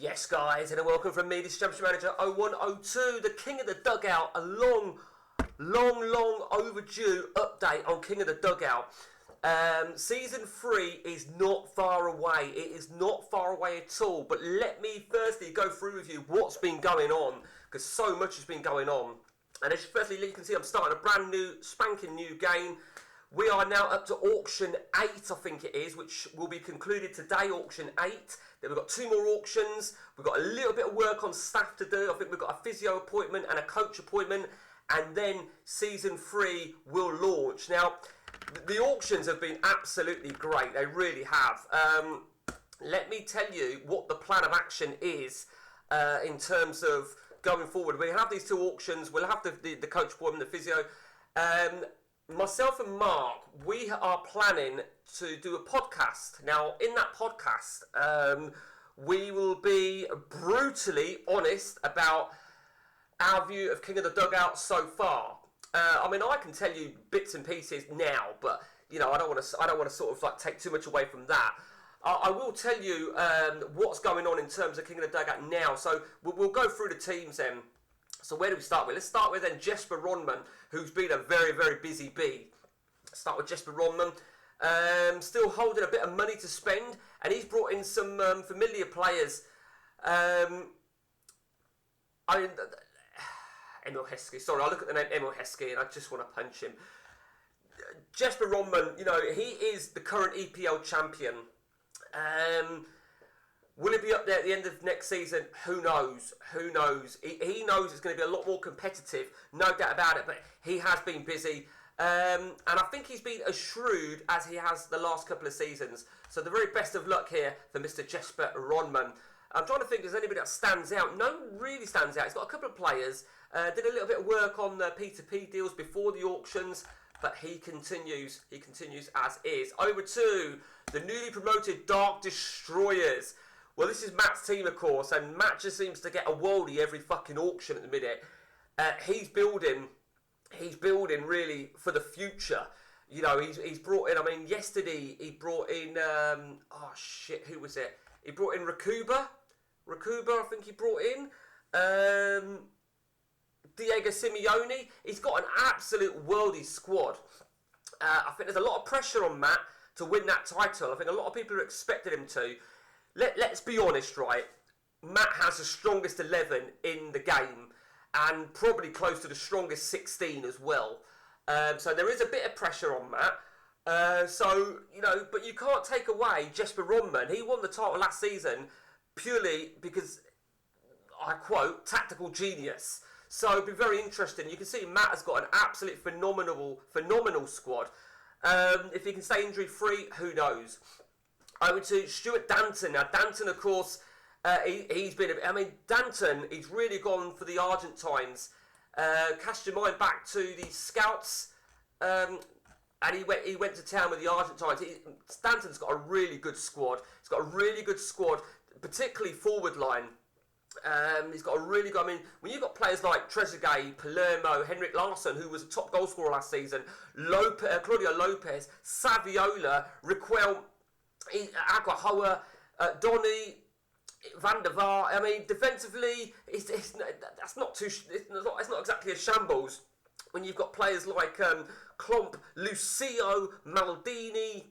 Yes, guys, and a welcome from me, this is Championship Manager 0102, the King of the Dugout, a long overdue update on King of the Dugout. Season 3 is not far away. It is not far away at all. But let me firstly go through with you what's been going on, because so much has been going on. And as firstly, you can see I'm starting a brand new, spanking new game. We are now up to auction 8, I think it is, which will be concluded today, auction 8. Then we've got 2 more auctions. We've got a little bit of work on staff to do. I think we've got a physio appointment and a coach appointment. And then season 3 will launch. Now, the auctions have been absolutely great. They really have. Let me tell you what the plan of action is in terms of going forward. We have these 2 auctions. We'll have the coach appointment, the physio. Myself and Mark, we are planning to do a podcast. Now, in that podcast, we will be brutally honest about our view of King of the Dugout so far. I mean, I can tell you bits and pieces now, but you know, I don't want to sort of like take too much away from that. I will tell you what's going on in terms of King of the Dugout now. So we'll go through the teams then. So where do we start with? Let's start with then Jesper Ronman, who's been a very, very busy bee. Start with Jesper Ronman. Still holding a bit of money to spend, and he's brought in some familiar players. Emil Heskey. Sorry, I look at the name Emil Heskey and I just want to punch him. Jesper Ronman, you know, he is the current EPL champion. Will he be up there at the end of next season? Who knows? Who knows? He knows it's going to be a lot more competitive, no doubt about it, but he has been busy. And I think he's been as shrewd as he has the last couple of seasons. So the very best of luck here for Mr. Jesper Ronman. I'm trying to think if there's anybody that stands out. No one really stands out. He's got a couple of players. Did a little bit of work on the P2P deals before the auctions, but he continues as is. Over to the newly promoted Dark Destroyers. Well, this is Matt's team, of course, and Matt just seems to get a worldie every fucking auction at the minute. He's building really for the future. You know, he's brought in, I mean, yesterday he brought in, who was it? He brought in Rakuba, I think he brought in. Diego Simeone. He's got an absolute worldie squad. I think there's a lot of pressure on Matt to win that title. I think a lot of people are expecting him to. Let's be honest, right? Matt has the strongest 11 in the game and probably close to the strongest 16 as well. So there is a bit of pressure on Matt. So, you know, but you can't take away Jesper Ronman. He won the title last season purely because, I quote, tactical genius. So it'll be very interesting. You can see Matt has got an absolute phenomenal squad. If he can stay injury-free, who knows? Over to Stuart Danton. Now, Danton, of course, he's been... I mean, Danton, he's really gone for the Argentines. Cast your mind back to the Scouts, and he went to town with the Argentines. Danton's got a really good squad. He's got a really good squad, particularly forward line. He's got a really good... I mean, when you've got players like Trezeguet, Palermo, Henrik Larsson, who was a top goal scorer last season, Claudio Lopez, Saviola, Raquel... Aguahoa, Donny, Van der Vaart. I mean, defensively, it's not exactly a shambles. When you've got players like Klomp, Lucio, Maldini,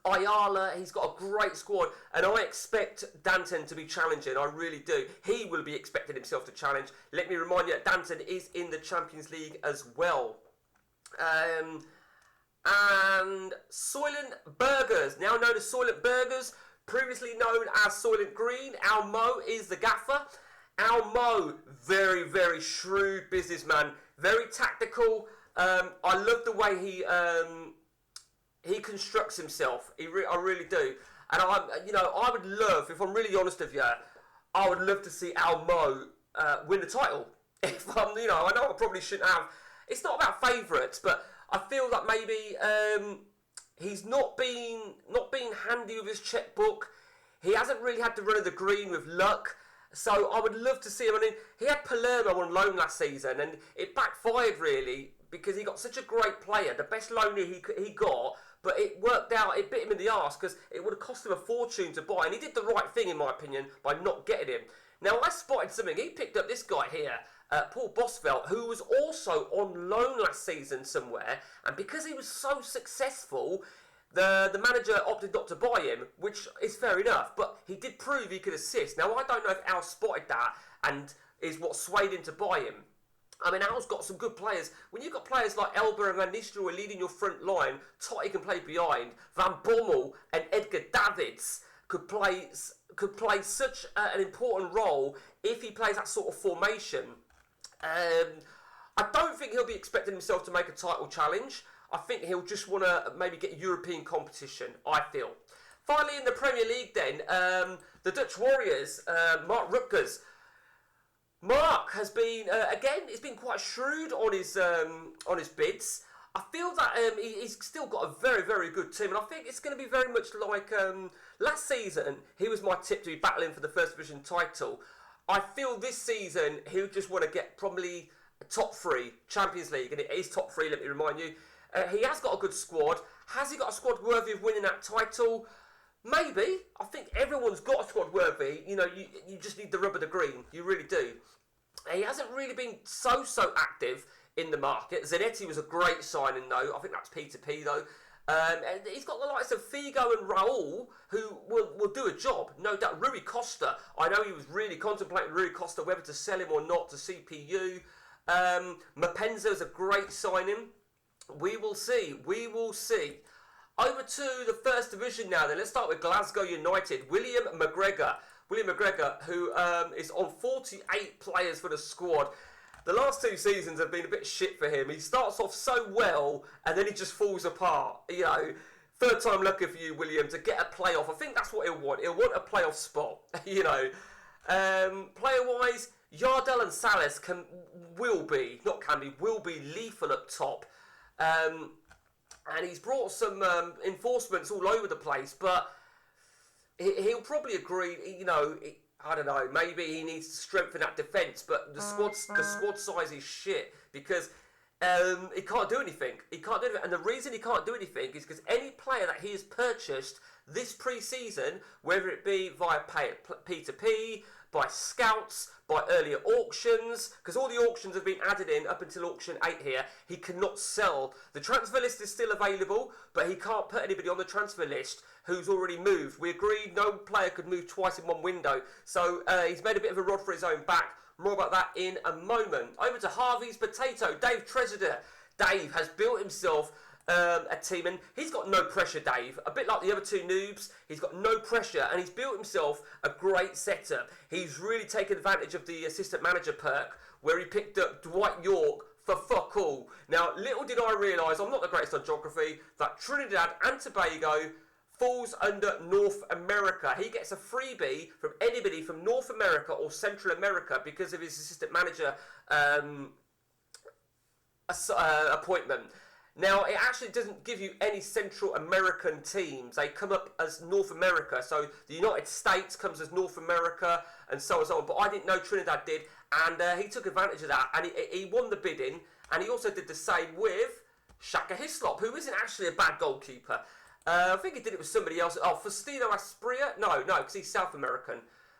Ayala, he's got a great squad, and I expect Danton to be challenging. I really do. He will be expecting himself to challenge. Let me remind you that Danton is in the Champions League as well. And Soylent Burgers, now known as Soylent Burgers, previously known as Soylent Green. Al Mo is the gaffer. Al Mo, very, very shrewd businessman, very tactical. I love the way he constructs himself. I really do. And I would love, if I'm really honest with you, I would love to see Al Mo win the title. If I know I probably shouldn't have. It's not about favourites, but I feel that maybe he's not been handy with his checkbook. He hasn't really had to run of the green with luck. So I would love to see him. I mean, he had Palermo on loan last season, and it backfired really because he got such a great player, the best loaner he got, but it worked out, it bit him in the arse because it would have cost him a fortune to buy, and he did the right thing, in my opinion, by not getting him. Now, I spotted something. He picked up this guy here, Paul Bosvelt, who was also on loan last season somewhere, and because he was so successful, the manager opted not to buy him, which is fair enough, but he did prove he could assist. Now, I don't know if Al spotted that and is what swayed him to buy him. I mean, Al's got some good players. When you've got players like Elba and Van Nistelrooy leading your front line, Totti can play behind, Van Bommel and Edgar Davids could play such an important role if he plays that sort of formation. I don't think he'll be expecting himself to make a title challenge. I think he'll just want to maybe get European competition, I feel. Finally, in the Premier League then, the Dutch Warriors, Mark Rutgers. Mark has been, again, he's been quite shrewd on his bids. I feel that he's still got a very, very good team, and I think it's going to be very much like last season. He was my tip to be battling for the First Division title. I feel this season he'll just want to get probably top 3 Champions League, and it is top 3. Let me remind you, he has got a good squad. Has he got a squad worthy of winning that title? Maybe. I think everyone's got a squad worthy. You know, you just need the rub of the green. You really do. He hasn't really been so active in the market. Zanetti was a great signing, though. I think that's P2P, though. And he's got the likes of Figo and Raul, who will do a job. No doubt. Rui Costa, I know he was really contemplating Rui Costa, whether to sell him or not to CPU. Mapenza is a great signing. We will see. We will see. Over to the First Division now then. Let's start with Glasgow United. William McGregor, who is on 48 players for the squad. The last 2 seasons have been a bit shit for him. He starts off so well, and then he just falls apart. You know, third time lucky for you, William, to get a playoff. I think that's what he'll want. He'll want a playoff spot, you know. Player-wise, Yardell and Salas will be lethal up top. And he's brought some enforcements all over the place, but he'll probably agree, you know, I don't know, maybe he needs to strengthen that defence, but the squad size is shit because he can't do anything. And the reason he can't do anything is because any player that he has purchased this pre-season, whether it be via P2P, by scouts, by earlier auctions, because all the auctions have been added in up until auction 8 here, he cannot sell. The transfer list is still available, but he can't put anybody on the transfer list who's already moved. We agreed no player could move twice in one window, so he's made a bit of a rod for his own back. More about that in a moment. Over to Harvey's Potato, Dave Tresidder. Dave has built himself a team, and he's got no pressure, Dave. A bit like the other 2 noobs, he's got no pressure, and he's built himself a great setup. He's really taken advantage of the assistant manager perk, where he picked up Dwight York for fuck all. Now, little did I realise, I'm not the greatest on geography, that Trinidad and Tobago falls under North America. He gets a freebie from anybody from North America or Central America because of his assistant manager appointment. Now, it actually doesn't give you any Central American teams. They come up as North America. So the United States comes as North America and so on and so on. But I didn't know Trinidad did. And he took advantage of that. And he won the bidding. And he also did the same with Shaka Hislop, who isn't actually a bad goalkeeper. I think he did it with somebody else. Oh, Faustino Asprilla? No, because he's South American.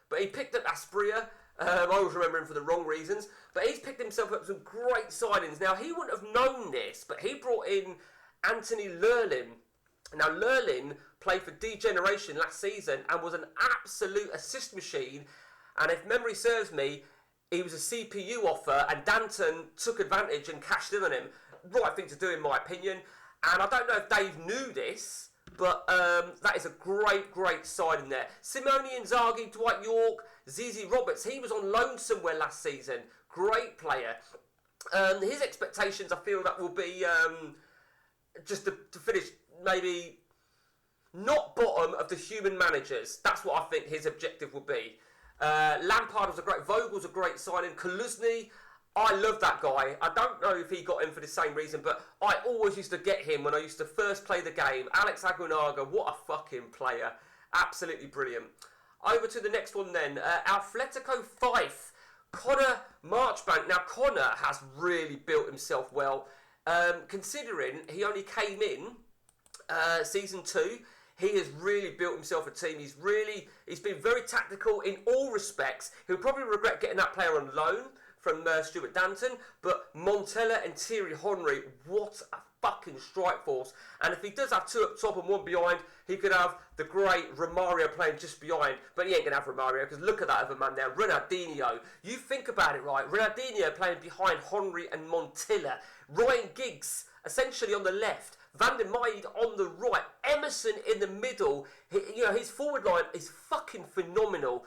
But he picked up Asprilla. I always remember him for the wrong reasons. But he's picked himself up some great signings. Now, he wouldn't have known this, but he brought in Anthony Lerlin. Now, Lerlin played for D-Generation last season and was an absolute assist machine. And if memory serves me, he was a CPU offer, and Danton took advantage and cashed in on him. Right thing to do, in my opinion. And I don't know if Dave knew this, but that is a great signing there. Simone Inzaghi, Dwight York, Zizi Roberts. He was on loan somewhere last season. Great player. His expectations, I feel, that will be just to finish maybe not bottom of the human managers. That's what I think his objective will be. Lampard was a great. Vogel's a great signing. Kaluzny, I love that guy. I don't know if he got him for the same reason, but I always used to get him when I used to first play the game. Alex Aguinaga, what a fucking player. Absolutely brilliant. Over to the next one then. Atletico Fife. Connor Marchbank. Now, Connor has really built himself well, considering he only came in Season 2, he has really built himself a team. He's been very tactical in all respects. He'll probably regret getting that player on loan from Stuart Danton, but Montella and Thierry Henry, what a fucking strike force. And if he does have 2 up top and 1 behind, he could have the great Romario playing just behind, but he ain't going to have Romario, because look at that other man there, Ronaldinho. You think about it, right? Ronaldinho playing behind Henry and Montella. Ryan Giggs essentially on the left, Van der Meijden on the right, Emerson in the middle. His forward line is fucking phenomenal.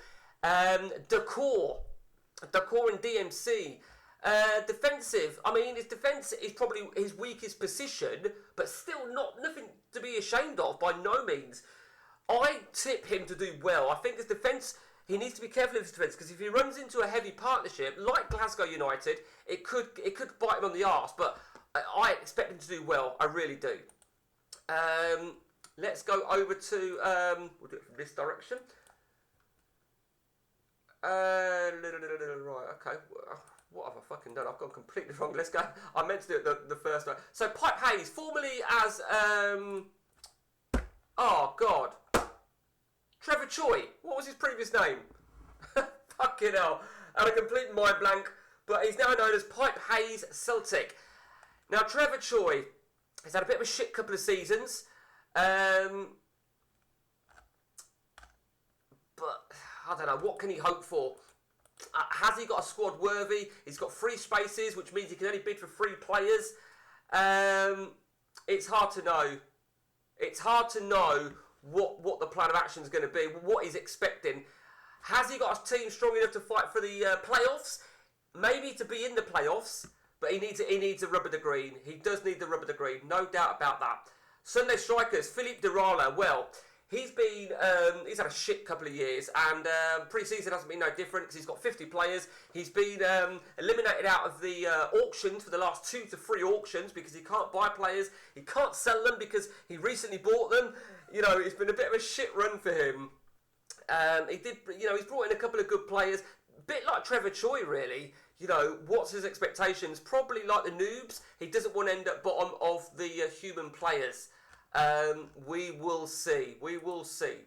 Decor and DMC. Defensive, I mean, his defence is probably his weakest position, but still nothing to be ashamed of, by no means. I tip him to do well. I think his defence, he needs to be careful of his defence, because if he runs into a heavy partnership, like Glasgow United, it could bite him on the arse, but I expect him to do well, I really do. Let's go over to, we'll do it from this direction. Right, okay. What have I fucking done? I've gone completely wrong. Let's go. I meant to do it the first one. So, Pipe Hayes, formerly as, oh, God. Trevor Choi. What was his previous name? Fucking hell. I had a complete mind blank. But he's now known as Pipe Hayes Celtic. Now, Trevor Choi has had a bit of a shit couple of seasons. But, I don't know. What can he hope for? Has he got a squad worthy? He's got 3 spaces, which means he can only bid for 3 players. It's hard to know. It's hard to know what the plan of action is going to be, what he's expecting. Has he got a team strong enough to fight for the playoffs? Maybe to be in the playoffs, but he needs a rubber the green. He does need the rubber the green, no doubt about that. Sunday strikers, Philippe Durala. Well, he's had a shit couple of years, and pre-season hasn't been no different because he's got 50 players. He's been eliminated out of the auctions for the last 2 to 3 auctions because he can't buy players. He can't sell them because he recently bought them. It's been a bit of a shit run for him. He's brought in a couple of good players, a bit like Trevor Choi, really. What's his expectations? Probably like the noobs. He doesn't want to end up bottom of the human players. We will see. We will see.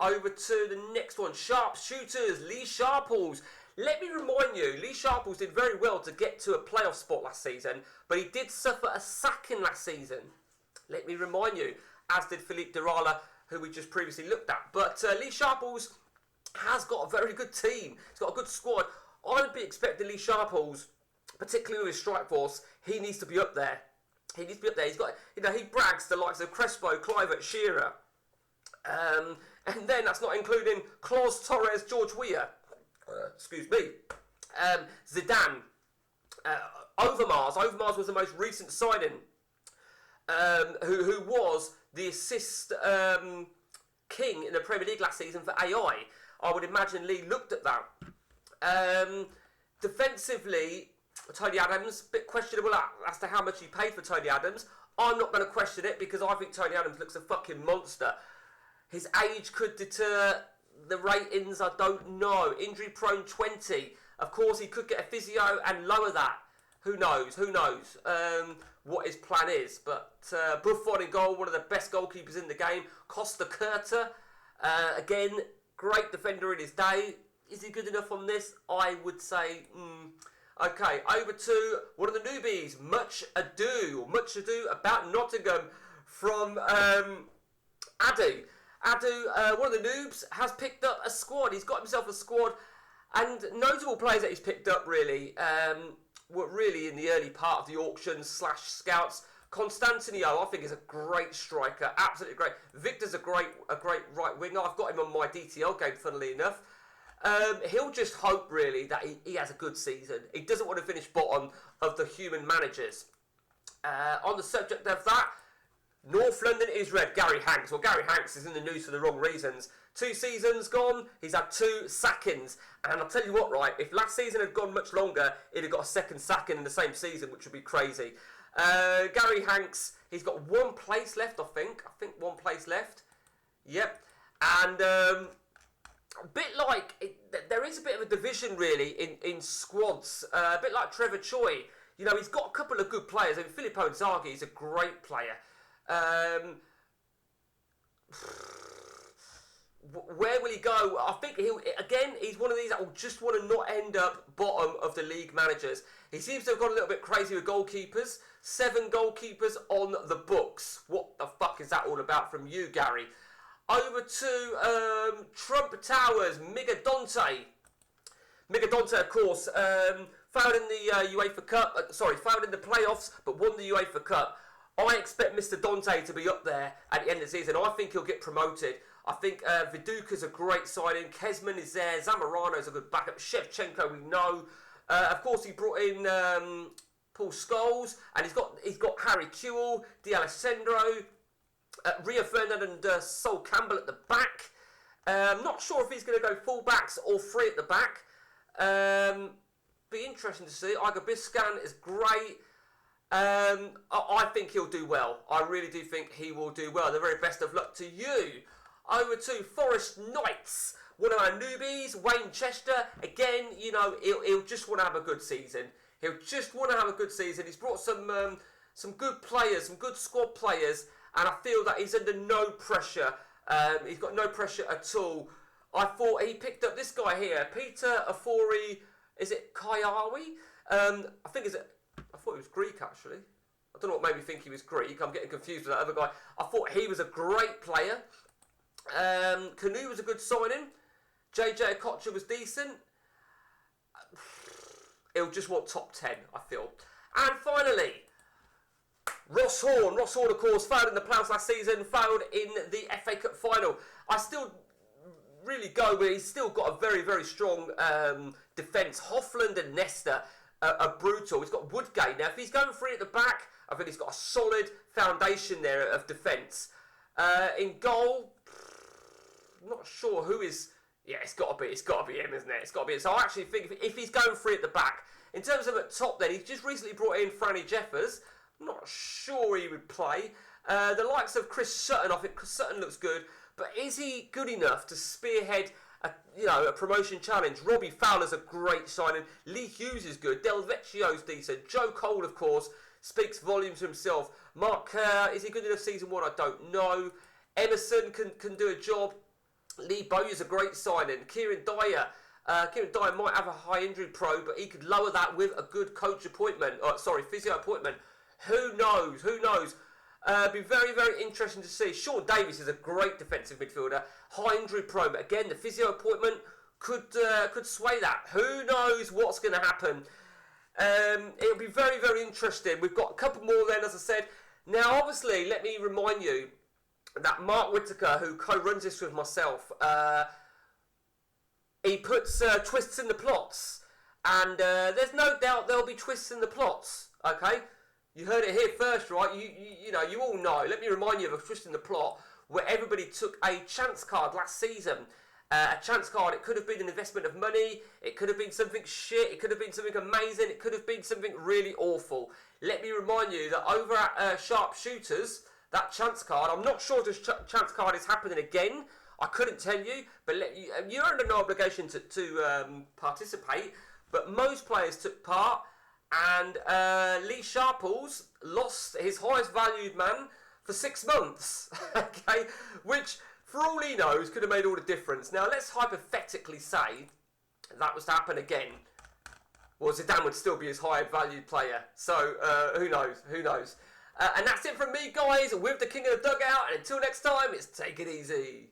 Over to the next one. Sharpshooters. Lee Sharples. Let me remind you, Lee Sharples did very well to get to a playoff spot last season, but he did suffer a sacking last season. Let me remind you, as did Philippe Durala, who we just previously looked at. But Lee Sharples has got a very good team. He's got a good squad. I would be expecting Lee Sharples, particularly with his strike force, he needs to be up there. He needs to be up there. He's got, he brags the likes of Crespo, Kluivert, Shearer. And then that's not including Klaus, Torres, George Weah. Excuse me. Zidane. Overmars. Overmars was the most recent signing. Who was the assist king in the Premier League last season for AI. I would imagine Lee looked at that. Defensively, Tony Adams, a bit questionable as to how much he paid for Tony Adams. I'm not going to question it because I think Tony Adams looks a fucking monster. His age could deter the ratings, I don't know. Injury prone 20. Of course, he could get a physio and lower that. Who knows? Who knows what his plan is. But Buffon in goal, one of the best goalkeepers in the game. Costa Curta, again, great defender in his day. Is he good enough on this? I would say, Okay, over to one of the newbies, Much Ado About Nottingham from Adu. Adu, one of the noobs, has picked up a squad. He's got himself a squad, and notable players that he's picked up really were really in the early part of the auction / scouts. Constantinio, I think, is a great striker, absolutely great. Victor's a great right winger. I've got him on my DTL game, funnily enough. He'll just hope, really, that he has a good season. He doesn't want to finish bottom of the human managers. On the subject of that, North London is red. Gary Hanks. Well, Gary Hanks is in the news for the wrong reasons. 2 seasons gone, he's had 2 sackings. And I'll tell you what, right, if last season had gone much longer, he'd have got a second sacking in the same season, which would be crazy. Gary Hanks, he's got 1 place left, I think. 1 place left. Yep. And a bit like, there is a bit of a division, really, in squads. A bit like Trevor Choi. He's got a couple of good players. I mean, Filippo Inzaghi is a great player. where will he go? I think he's one of these that will just want to not end up bottom of the league managers. He seems to have gone a little bit crazy with goalkeepers. 7 goalkeepers on the books. What the fuck is that all about from you, Gary? Over to Trump Towers, Migadonte. Migadonte, of course, failed in the UEFA Cup. Failed in the playoffs, but won the UEFA Cup. I expect Mr. Dante to be up there at the end of the season. I think he'll get promoted. I think Viduka's a great signing. Kezman is there. Zamorano's a good backup. Shevchenko, we know. Of course, he brought in Paul Scholes, and he's got Harry Kewell, D'Alessandro, Rio Ferdinand and Sol Campbell at the back. Not sure if he's going to go full-backs or 3 at the back. Be interesting to see. Igor Biscan is great. I think he'll do well. I really do think he will do well. The very best of luck to you. Over to Forest Knights. One of our newbies, Wayne Chester. Again, you know, he'll just want to have a good season. He'll just want to have a good season. He's brought some good players, some good squad players, and I feel that he's under no pressure. He's got no pressure at all. I thought he picked up this guy here, Peter Afori. Is it Kayawi? I thought he was Greek actually. I don't know what made me think he was Greek. I'm getting confused with that other guy. I thought he was a great player. Canoe was a good signing. JJ Okocha was decent. He'll just want top 10, I feel. And finally, Ross Horn. Ross Horn, of course, failed in the playoffs last season, failed in the FA Cup final. I still really go, but he's still got a very, very strong defence. Hoffland and Nesta are brutal. He's got Woodgate. Now, if he's going 3 at the back, I think he's got a solid foundation there of defence. In goal, not sure who is. Yeah, it's got to be him, isn't it? It's got to be him. So I actually think if he's going 3 at the back, in terms of at top, then he's just recently brought in Franny Jeffers. I'm not sure he would play. The likes of Chris Sutton, I think Chris Sutton looks good, but is he good enough to spearhead a promotion challenge? Robbie Fowler's a great signing. Lee Hughes is good. Del Vecchio's decent. Joe Cole, of course, speaks volumes to himself. Mark Kerr, is he good enough season 1? I don't know. Emerson can do a job. Lee Bowyer's a great signing. Kieran Dyer might have a high injury pro, but he could lower that with a good coach appointment. Physio appointment. Who knows? Be very, very interesting to see. Sean Davies is a great defensive midfielder. High injury pro, but again, the physio appointment could sway that. Who knows what's going to happen? It'll be very, very interesting. We've got a couple more then, as I said. Now, obviously, let me remind you that Mark Whittaker, who co-runs this with myself, he puts twists in the plots. And there's no doubt there'll be twists in the plots, okay? You heard it here first, right? You all know. Let me remind you of a twist in the plot where everybody took a chance card last season. A chance card, it could have been an investment of money, it could have been something shit, it could have been something amazing, it could have been something really awful. Let me remind you that over at Sharpshooters, that chance card, I'm not sure if this chance card is happening again. I couldn't tell you, but you're under no obligation to participate. But most players took part, and Lee Sharples lost his highest valued man for 6 months. Okay, which for all he knows could have made all the difference. Now let's hypothetically say that was to happen again. Well, Zidane would still be his higher valued player. So who knows? And that's it from me, guys, with the King of the Dugout. And until next time, it's take it easy.